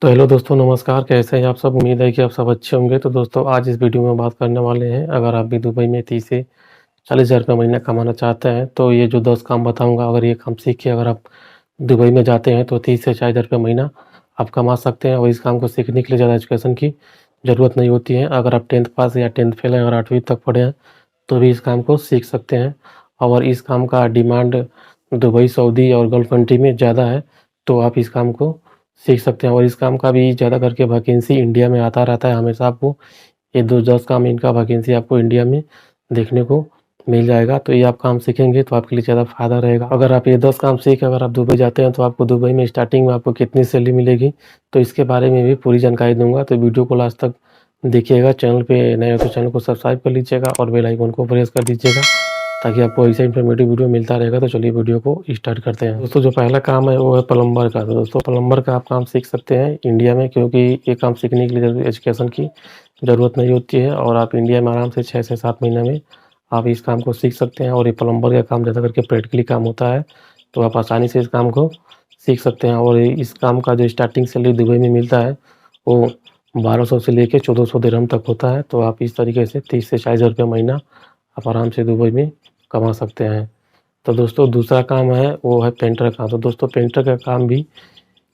तो हेलो दोस्तों, नमस्कार। कैसे हैं आप सब? उम्मीद है कि आप सब अच्छे होंगे। तो दोस्तों, आज इस वीडियो में बात करने वाले हैं, अगर आप भी दुबई में 30 से 40 हज़ार रुपये महीना कमाना चाहते हैं, तो ये जो 10 काम बताऊँगा, अगर ये काम सीख के अगर आप दुबई में जाते हैं तो 30 से 40 हज़ार रुपये महीना आप कमा सकते हैं। और इस काम को सीखने के लिए ज़्यादा एजुकेशन की ज़रूरत नहीं होती है। अगर आप 10th पास या 10th फेल हैं और 8वीं तक पढ़े हैं, तो भी इस काम को सीख सकते हैं। और इस काम का डिमांड दुबई, सऊदी और गल्फ़ कंट्री में ज़्यादा है, तो आप इस काम को सीख सकते हैं। और इस काम का भी ज़्यादा करके वैकेंसी इंडिया में आता रहता है हमेशा। आपको ये 10 काम इनका वैकेंसी आपको इंडिया में देखने को मिल जाएगा। तो ये आप काम सीखेंगे तो आपके लिए ज़्यादा फ़ायदा रहेगा। अगर आप ये 10 काम सीख अगर आप दुबई जाते हैं, तो आपको दुबई में स्टार्टिंग में आपको कितनी सैलरी मिलेगी, तो इसके बारे में भी पूरी जानकारी दूँगा। तो वीडियो को लास्ट तक देखिएगा। चैनल पे नए हो तो चैनल को सब्सक्राइब कर लीजिएगा और बेल आइकन को प्रेस कर दीजिएगा, ताकि आपको ऐसा इन्फॉर्मेटिव वीडियो मिलता रहेगा। तो चलिए वीडियो को स्टार्ट करते हैं। दोस्तों, जो पहला काम है वो है प्लम्बर का। तो दोस्तों, प्लम्बर का आप काम सीख सकते हैं इंडिया में, क्योंकि ये काम सीखने के लिए एजुकेशन की ज़रूरत नहीं होती है। और आप इंडिया में आराम से 6 से 7 महीने में आप इस काम को सीख सकते हैं। और ये प्लम्बर का काम ज़्यादा करके प्रैक्टिकली काम होता है, तो आप आसानी से इस काम को सीख सकते हैं। और इस काम का जो स्टार्टिंग सैलरी दुबई में मिलता है, वो 1200 से लेके 1400 दिरहम तक होता है। तो आप इस तरीके से 30 से 40 हज़ार रुपये महीना आप आराम से दुबई में कमा सकते हैं। तो दोस्तों, दूसरा काम है वो है पेंटर का। तो दोस्तों, पेंटर का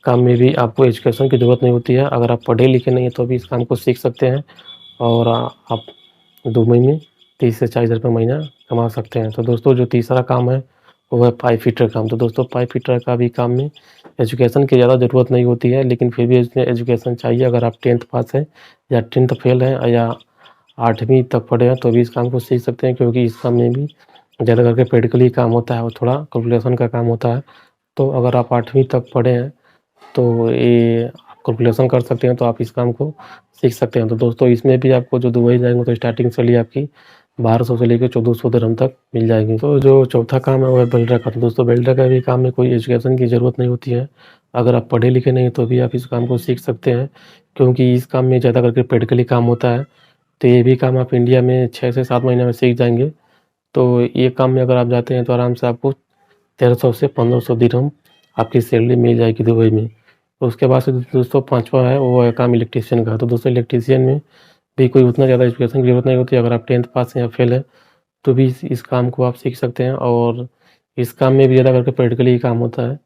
काम में भी आपको एजुकेशन की ज़रूरत नहीं होती है। अगर आप पढ़े लिखे नहीं हैं, तो भी इस काम को सीख सकते हैं और आप दुबई में 30 से 40 हज़ार रुपये महीना कमा सकते हैं। तो दोस्तों, जो तीसरा काम है वो है पाइप फिटर काम। तो दोस्तों, पाइप फिटर का भी काम में एजुकेशन की ज़्यादा ज़रूरत नहीं होती है, लेकिन फिर भी इसमें एजुकेशन चाहिए। अगर आप 10th पास हैं या 10th फेल हैं या 8वीं तक पढ़े हैं, तो भी इस काम को सीख सकते हैं, क्योंकि इस काम में भी ज़्यादा करके प्रैक्टिकली काम होता है और थोड़ा कैलकुलेशन का काम होता है। तो अगर आप 8वीं तक पढ़े हैं, तो ये आप कैलकुलेशन कर सकते हैं, तो आप इस काम को सीख सकते हैं। तो दोस्तों, इसमें भी आपको जो दुबई जाएँगे तो स्टार्टिंग सैलरी आपकी 1200 से लेकर 1400 दिरहम तक मिल जाएगी। तो जो चौथा काम है वो है वेल्डर का। तो दोस्तों, वेल्डर का भी काम में कोई एजुकेशन की ज़रूरत नहीं होती है। अगर आप पढ़े लिखे नहीं हैं, तो भी आप इस काम को सीख सकते हैं, क्योंकि इस काम में ज़्यादा करके प्रैक्टिकली काम होता है। तो ये भी काम आप इंडिया में 6 से 7 महीने में सीख जाएँगे। तो ये काम में अगर आप जाते हैं, तो आराम से आपको 1300 से 1500 दिरहम आपकी सैलरी मिल जाएगी दुबई में। तो उसके बाद से दोस्तों, पाँचवा है वो है काम इलेक्ट्रीशियन का। तो दोस्तों, इलेक्ट्रीशियन में भी कोई उतना ज़्यादा एजुकेशन की ज़रूरत नहीं होती है। अगर आप 10th पास हैं या फेल हैं, तो भी इस काम को आप सीख सकते हैं। और इस काम में भी ज़्यादा करके प्रैक्टिकली ही काम होता है।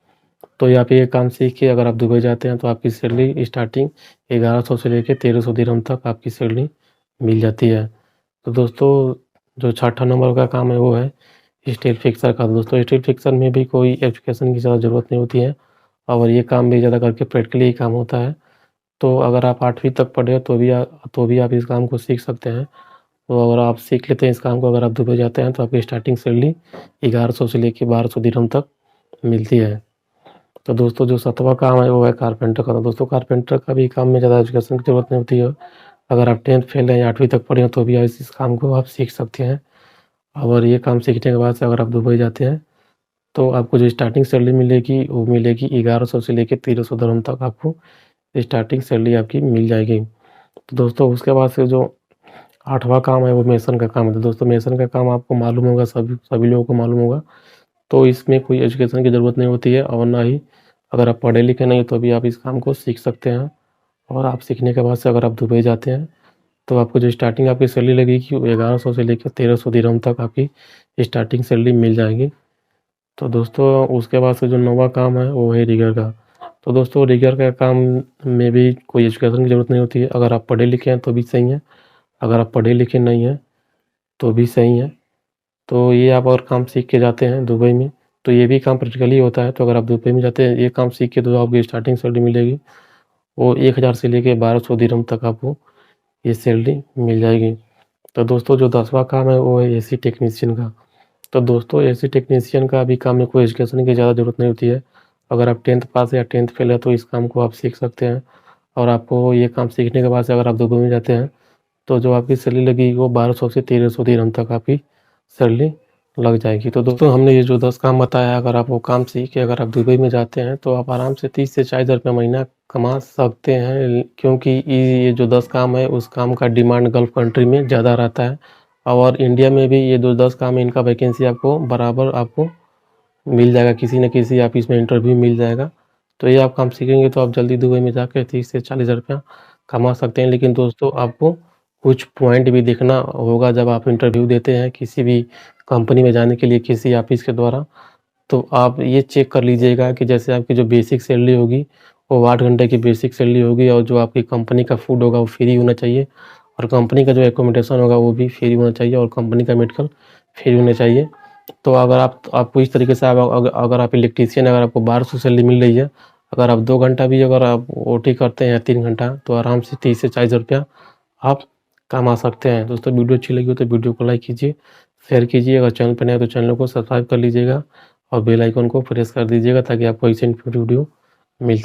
तो यहाँ पे ये काम सीख के अगर आप दुबई जाते हैं, तो आपकी सैलरी स्टार्टिंग 1100 से लेके 1300 दिरहम तक आपकी सैलरी मिल जाती है। तो दोस्तों, जो छठा नंबर का काम है वो है स्टील फिक्सर का। दोस्तों, स्टील फिक्सर में भी कोई एजुकेशन की ज़्यादा ज़रूरत नहीं होती है, और ये काम भी ज़्यादा करके प्रैक्टिकली ही काम होता है। तो अगर आप 8वीं तक पढ़े हैं, तो भी आप इस काम को सीख सकते हैं। तो अगर आप सीख लेते हैं इस काम को, अगर आप दुबई जाते हैं, तो आपकी स्टार्टिंग सैलरी 1100 से लेके 1200 दिरहम तक मिलती है। तो दोस्तों, जो 7वां काम है वो है कारपेंटर का। तो दोस्तों, कारपेंटर का भी काम में ज़्यादा एजुकेशन की ज़रूरत नहीं होती है। अगर आप 10th फेल हैं या 8वीं तक पढ़े हैं, तो भी इस काम को आप सीख सकते हैं। और ये काम सीखने के बाद से अगर आप दुबई जाते हैं, तो आपको जो स्टार्टिंग सैलरी मिलेगी वो मिलेगी 1100 से लेके 1300 दिरहम तक आपको स्टार्टिंग सैलरी आपकी मिल जाएगी। तो दोस्तों, उसके बाद से जो 8वां काम है वो मेसन का काम है। तो दोस्तों, मेसन का काम आपको मालूम होगा, सभी लोगों को मालूम होगा। तो इसमें कोई एजुकेशन की ज़रूरत नहीं होती है, और ना ही अगर आप पढ़े लिखे नहीं, तो भी आप इस काम को सीख सकते हैं। और आप सीखने के बाद से अगर आप दुबई जाते हैं, तो आपको जो स्टार्टिंग आपकी सैलरी लगेगी वो 1100 से लेकर 1300 दिरहम तक आपकी स्टार्टिंग सैलरी मिल जाएगी। तो दोस्तों, उसके बाद से जो 9वां काम है वो है रिगर का। तो दोस्तों, रिगर का काम में भी कोई एजुकेशन की ज़रूरत नहीं होती है। अगर आप पढ़े लिखे हैं तो भी सही है, अगर आप पढ़े लिखे नहीं हैं तो भी सही है। तो ये आप और काम सीख के जाते हैं दुबई में, तो ये भी काम प्रैक्टिकली होता है। तो अगर आप दुबई में जाते हैं, ये काम सीख के, तो आपकी स्टार्टिंग सैलरी मिलेगी वो 1000 से लेके 1200 दिरहम तक आपको ये सैलरी मिल जाएगी। तो दोस्तों, जो 10वां काम है वो है एसी टेक्नीशियन का। तो दोस्तों, एसी टेक्नीशियन का भी काम में कोई एजुकेशन की ज़्यादा ज़रूरत नहीं होती है। अगर आप 10th पास या 10th फेल है, तो इस काम को आप सीख सकते हैं। और आपको ये काम सीखने के बाद से अगर आप दुबई में जाते हैं, तो जो आपकी सैलरी लगेगी वो 1200 से 1300 दिरहम तक आपकी सैलरी लग जाएगी। तो दोस्तों, हमने ये जो 10 काम बताया, अगर आप वो काम सीख के अगर आप दुबई में जाते हैं, तो आप आराम से 30 से 40 हज़ार रुपये महीना कमा सकते हैं, क्योंकि ये जो 10 काम है उस काम का डिमांड गल्फ़ कंट्री में ज़्यादा रहता है। और इंडिया में भी ये जो 10 काम है इनका वैकेंसी आपको बराबर आपको मिल जाएगा, किसी न किसी ऑफिस में इंटरव्यू मिल जाएगा। तो ये आप काम सीखेंगे तो आप जल्दी दुबई में जाके 30 से 40,000 रुपया कमा सकते हैं। लेकिन दोस्तों आपको कुछ पॉइंट भी देखना होगा जब आप इंटरव्यू देते हैं किसी भी कंपनी में जाने के लिए किसी ऑफिस के द्वारा। तो आप ये चेक कर लीजिएगा कि जैसे आपकी जो बेसिक सैलरी होगी वो 8 घंटे की बेसिक सैलरी होगी और जो आपकी कंपनी का फूड होगा वो फ्री होना चाहिए और कंपनी का जो एकोमोडेशन होगा वो भी फ्री होना चाहिए और कंपनी का मेडिकल फ्री होना चाहिए। तो अगर आपको इस तरीके से अगर आप इलेक्ट्रीशियन अगर आपको 1200 सैलरी मिल रही है, अगर आप 2 घंटा भी अगर आप ओटी करते हैं 3 घंटा तो आराम से 30 से 40 रुपया आप कमा सकते हैं। दोस्तों वीडियो अच्छी लगी हो तो वीडियो को लाइक कीजिए, शेयर कीजिए, अगर चैनल पर नए हैं तो चैनल को सब्सक्राइब कर लीजिएगा और बेल आइकन को प्रेस कर दीजिएगा ताकि आपको ऐसे वीडियो मिलता